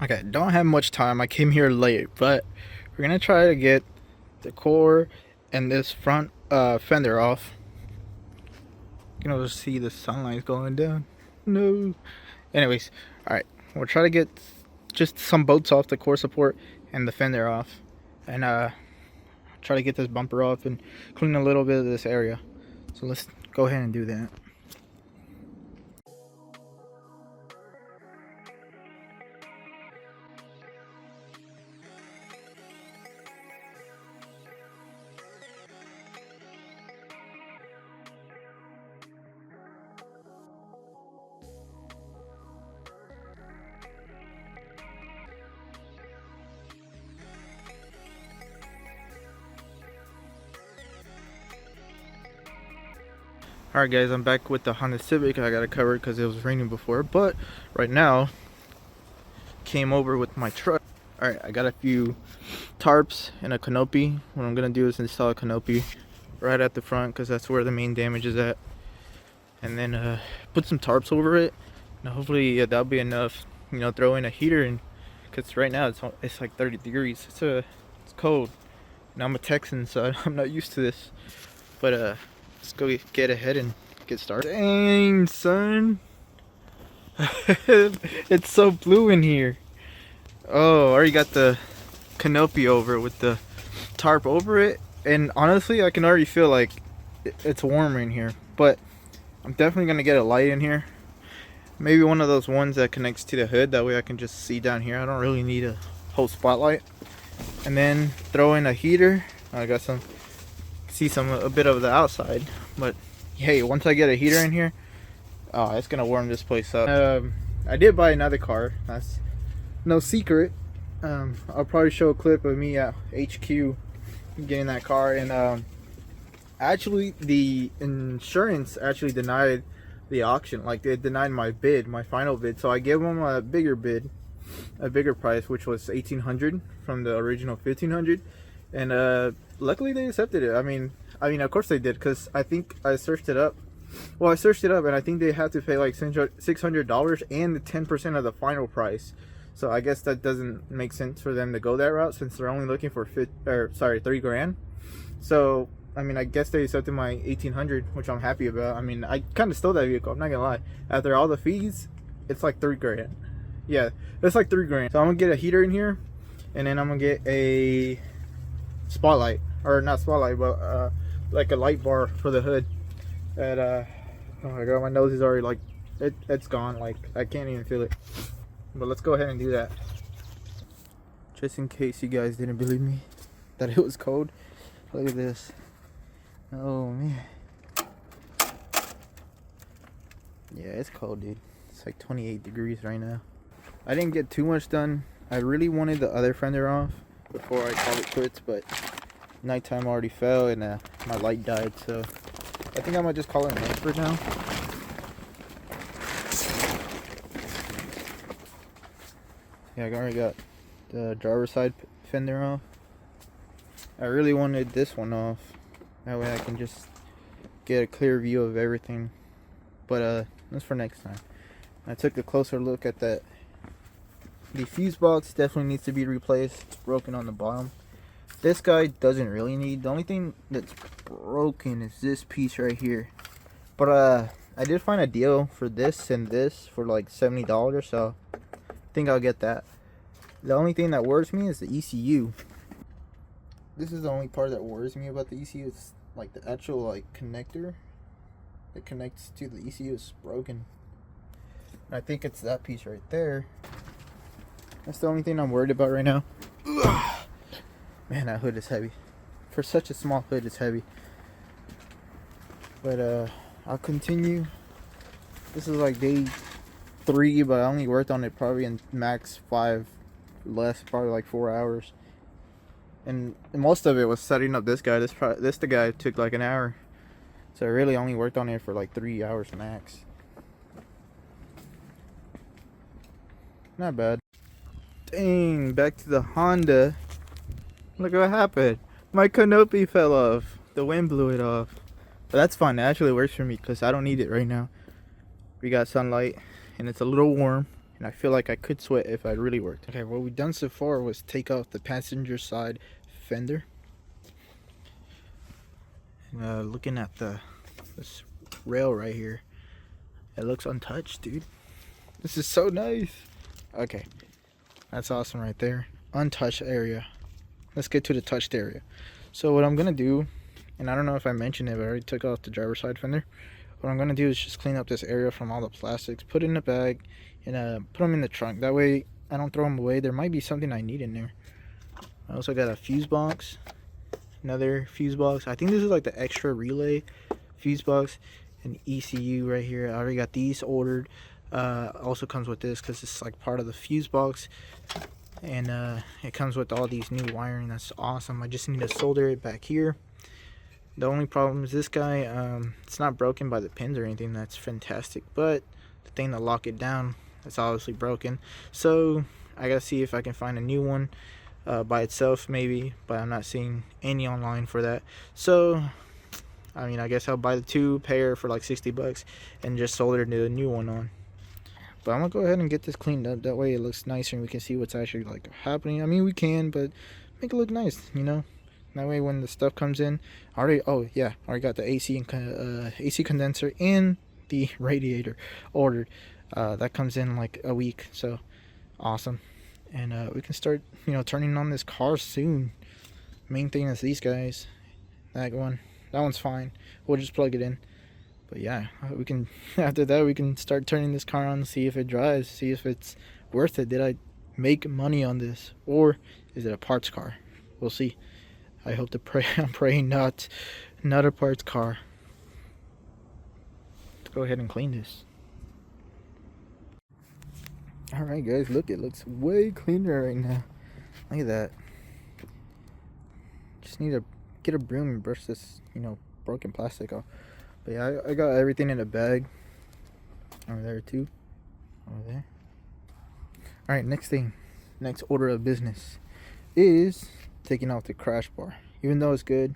Okay, don't have much time. I came here late, but we're gonna try to get the core and this front fender off. You know, just see the sunlight going down. No. Anyways, all right. We'll try to get just some bolts off the core support and the fender off, and try to get this bumper off and clean a little bit of this area. So let's go ahead and do that. Alright guys, I'm back with the Honda Civic. I got it covered because it was raining before, but right now came over with my truck. Alright, I got a few tarps and a canopy. What I'm gonna do is install a canopy right at the front because that's where the main damage is at, and then put some tarps over it, and hopefully that'll be enough. You know, throw in a heater, and because right now it's like 30 degrees. It's cold, and I'm a Texan, so I'm not used to this. But let's go get ahead and get started. Dang, son. It's so blue in here. Oh, I already got the canopy over it with the tarp over it. And honestly, I can already feel like it's warmer in here. But I'm definitely going to get a light in here. Maybe one of those ones that connects to the hood. That way I can just see down here. I don't really need a whole spotlight. And then throw in a heater. I got some... see a bit of the outside, but hey, once I get a heater in here, oh, it's gonna warm this place up. I did buy another car. That's no secret. I'll probably show a clip of me at HQ getting that car, and actually the insurance actually denied the auction. Like, they denied my bid, my final bid, so I gave them a bigger bid, a bigger price, which was $1,800 from the original $1,500. And luckily they accepted it. I mean, of course they did, because I think I searched it up. Well, I searched it up, and I think they had to pay like $600 and the 10% of the final price. So I guess that doesn't make sense for them to go that route, since they're only looking for $3 grand. So I mean, I guess they accepted my $1,800, which I'm happy about. I mean, I kind of stole that vehicle. I'm not gonna lie. After all the fees, it's like $3 grand. Yeah, it's like $3 grand. So I'm gonna get a heater in here, and then I'm gonna get a spotlight, or not spotlight, but like a light bar for the hood. And oh my god, my nose is already like it's gone. Like, I can't even feel it. But let's go ahead and do that, just in case you guys didn't believe me that it was cold. Look at this. Oh man, yeah, it's cold, dude. It's like 28 degrees right now. I didn't get too much done. I really wanted the other fender off before I called it quits, but nighttime already fell, and my light died, so I think I might just call it a night for now. Yeah, I already got the driver's side fender off. I really wanted this one off. That way I can just get a clear view of everything. But that's for next time. I took a closer look at that. The fuse box definitely needs to be replaced. It's broken on the bottom. This guy doesn't really need. The only thing that's broken is this piece right here. But I did find a deal for this and this for like $70, so I think I'll get that. The only thing that worries me is the ECU. This is the only part that worries me about the ECU. It's like the actual like connector that connects to the ECU is broken. And I think it's that piece right there. That's the only thing I'm worried about right now. Man, that hood is heavy. For such a small hood, it's heavy. But I'll continue. This is like day 3, but I only worked on it probably in max 5, less, probably like 4 hours. And most of it was setting up this guy. The guy took like an hour. So I really only worked on it for like 3 hours max. Not bad. Dang, back to the Honda. Look what happened. My canopy fell off. The wind blew it off. But that's fine. It actually works for me because I don't need it right now. We got sunlight and it's a little warm. and I feel like I could sweat if I really worked. Okay, what we done so far was take off the passenger side fender. Looking at this rail right here, it looks untouched, dude. This is so nice. Okay, that's awesome right there. Untouched area. Let's get to the touched area. So what I'm gonna do, and I don't know if I mentioned it, but I already took off the driver's side fender. What I'm gonna do is just clean up this area from all the plastics, put it in a bag, and put them in the trunk. That way I don't throw them away. There might be something I need in there. I also got a fuse box, another fuse box. I think this is like the extra relay fuse box, and ECU right here. I already got these ordered. Also comes with this because it's like part of the fuse box, and it comes with all these new wiring. That's awesome. I just need to solder it back here. The only problem is this guy, it's not broken by the pins or anything. That's fantastic, but the thing to lock it down, that's obviously broken. So I gotta see if I can find a new one by itself maybe, but I'm not seeing any online for that. So I mean, I guess I'll buy the two pair for like 60 bucks and just solder the new one on. But I'm gonna go ahead and get this cleaned up. That way it looks nicer and we can see what's actually like happening. I mean, we can, but make it look nice, you know. That way when the stuff comes in, I already got the AC and AC condenser and the radiator ordered. That comes in like a week, so awesome. And we can start, you know, turning on this car soon. Main thing is these guys. That one's fine. We'll just plug it in. But yeah, we can after that we can start turning this car on, see if it drives, see if it's worth it. Did I make money on this, or is it a parts car? We'll see. I hope to pray. I'm praying not a parts car. Let's go ahead and clean this. All right, guys, look, it looks way cleaner right now. Look at that. Just need to get a broom and brush this, you know, broken plastic off. But yeah, I got everything in a bag. Over there too. Over there. All right, next order of business is taking off the crash bar. Even though it's good,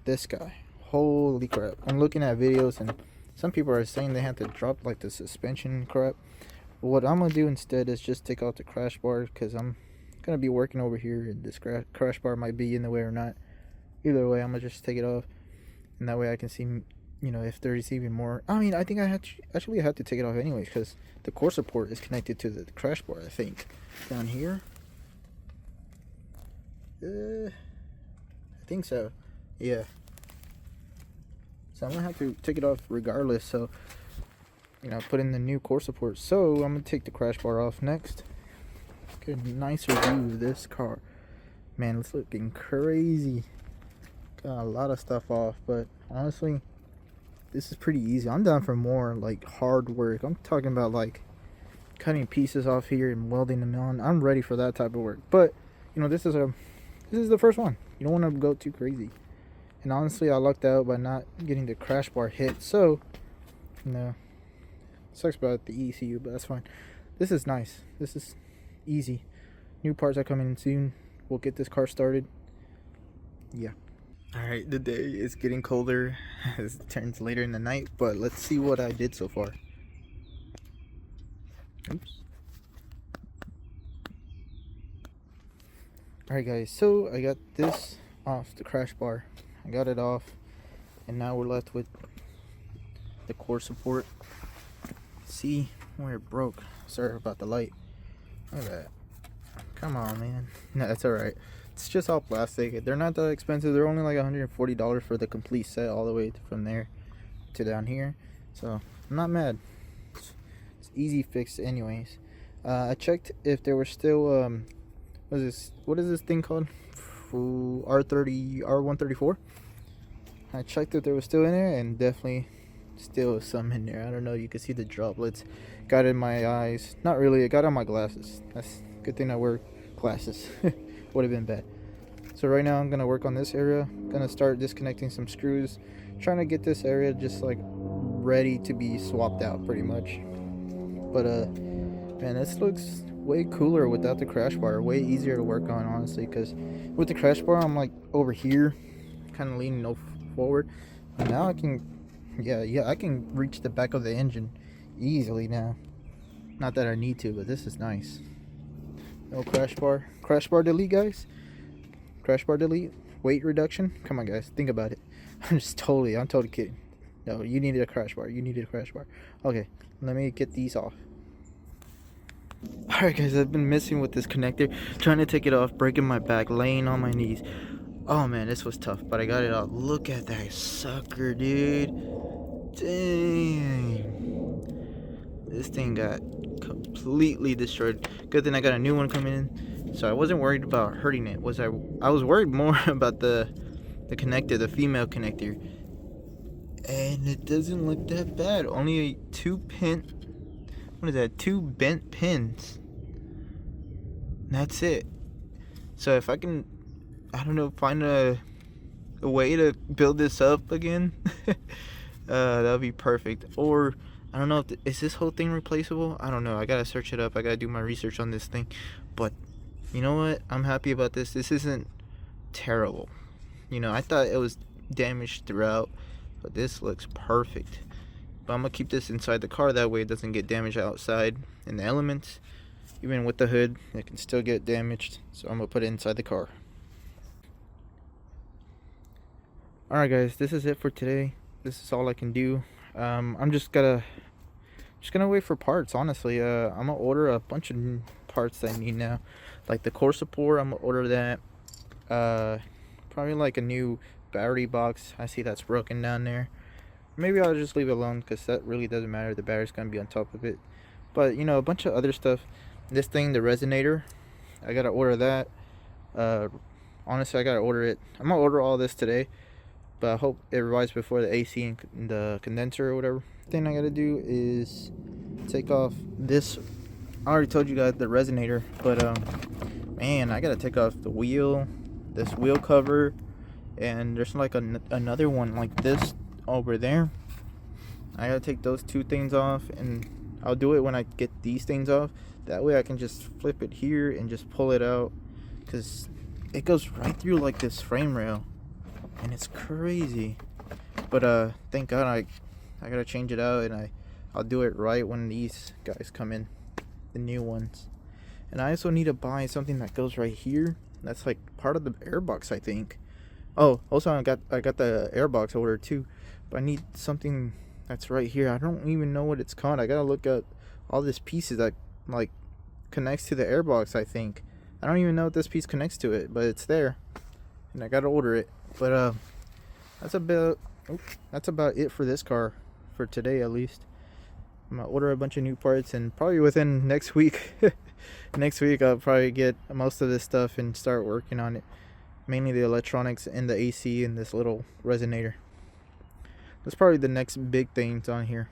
this guy, holy crap. I'm looking at videos and some people are saying they have to drop like the suspension crap. But what I'm gonna do instead is just take off the crash bar, because I'm gonna be working over here and this crash bar might be in the way or not. Either way, I'm gonna just take it off, and that way I can see, you know, if there's even more. I mean, I think I actually had to take it off anyways, because the core support is connected to the crash bar, I think. Down here, I think so. Yeah. So I'm gonna have to take it off regardless. So, you know, put in the new core support. So I'm gonna take the crash bar off next. Get a nice review of this car. Man, it's looking crazy. Got a lot of stuff off, but honestly, this is pretty easy. I'm down for more like hard work. I'm talking about like cutting pieces off here and welding them on. I'm ready for that type of work. But you know, this is the first one. You don't want to go too crazy. And honestly, I lucked out by not getting the crash bar hit. So, you know, sucks about the ECU, but that's fine. This is nice. This is easy. New parts are coming in soon. We'll get this car started. Yeah. Alright, the day is getting colder as it turns later in the night, but let's see what I did so far. Oops. Alright guys, so I got this off the crash bar. I got it off, and now we're left with the core support. See where it broke. Sorry about the light. Look at that. Come on, man. No, that's alright. It's just all plastic. They're not that expensive. They're only like $140 for the complete set, all the way from there to down here. So I'm not mad. It's easy fix anyways. I checked if there were still what is this thing called? R134. I checked if there was still in there, and definitely still some in there. I don't know, you can see the droplets. Got in my eyes. Not really, it got on my glasses. That's a good thing I wear glasses. Would have been bad. So right now I'm gonna work on this area. Gonna start disconnecting some screws, trying to get this area just like ready to be swapped out pretty much. But man, this looks way cooler without the crash bar. Way easier to work on, honestly, because with the crash bar I'm like over here kind of leaning forward, and now I can I can reach the back of the engine easily now. Not that I need to, but this is nice. No crash bar. Crash bar delete, guys. Crash bar delete. Weight reduction. Come on, guys. Think about it. I'm totally kidding. No, you needed a crash bar. You needed a crash bar. Okay, let me get these off. Alright, guys, I've been messing with this connector, trying to take it off, breaking my back, laying on my knees. Oh man, this was tough, but I got it off. Look at that sucker, dude. Dang. This thing got completely destroyed. Good thing I got a new one coming in, so I wasn't worried about hurting it. I was worried more about the connector, the female connector. And it doesn't look that bad. Only two bent pins. That's it. So if I can, I don't know, find a way to build this up again, that would be perfect. Or I don't know, is this whole thing replaceable? I don't know. I gotta search it up. I gotta do my research on this thing. But you know what? I'm happy about this. This isn't terrible. You know, I thought it was damaged throughout, but this looks perfect. But I'm gonna keep this inside the car, that way it doesn't get damaged outside in the elements. Even with the hood, it can still get damaged, so I'm gonna put it inside the car. Alright guys, this is it for today. This is all I can do. I'm just gonna wait for parts, honestly. I'm gonna order a bunch of parts that I need now. Like the core support, I'm gonna order that. Probably like a new battery box. I see that's broken down there. Maybe I'll just leave it alone, because that really doesn't matter. The battery's gonna be on top of it. But you know, a bunch of other stuff. This thing, the resonator, I gotta order that. Honestly, I gotta order it. I'm gonna order all this today, but I hope it arrives before the AC and the condenser or whatever. Thing I gotta do is take off this. I already told you guys the resonator, but man, I gotta take off the wheel, this wheel cover, and there's like another one like this over there. I gotta take those two things off, and I'll do it when I get these things off. That way I can just flip it here and just pull it out, because it goes right through like this frame rail, and it's crazy. But thank God I gotta change it out, and I'll do it right when these guys come in, the new ones. And I also need to buy something that goes right here. That's like part of the airbox, I think. Oh, also I got the airbox ordered too, but I need something that's right here. I don't even know what it's called. I gotta look at all these pieces that like connects to the airbox, I think. I don't even know what this piece connects to it, but it's there, and I gotta order it. But that's about it for this car, for today at least. I'm gonna order a bunch of new parts, and probably within next week next week I'll probably get most of this stuff and start working on it. Mainly the electronics and the AC and this little resonator. That's probably the next big things on here.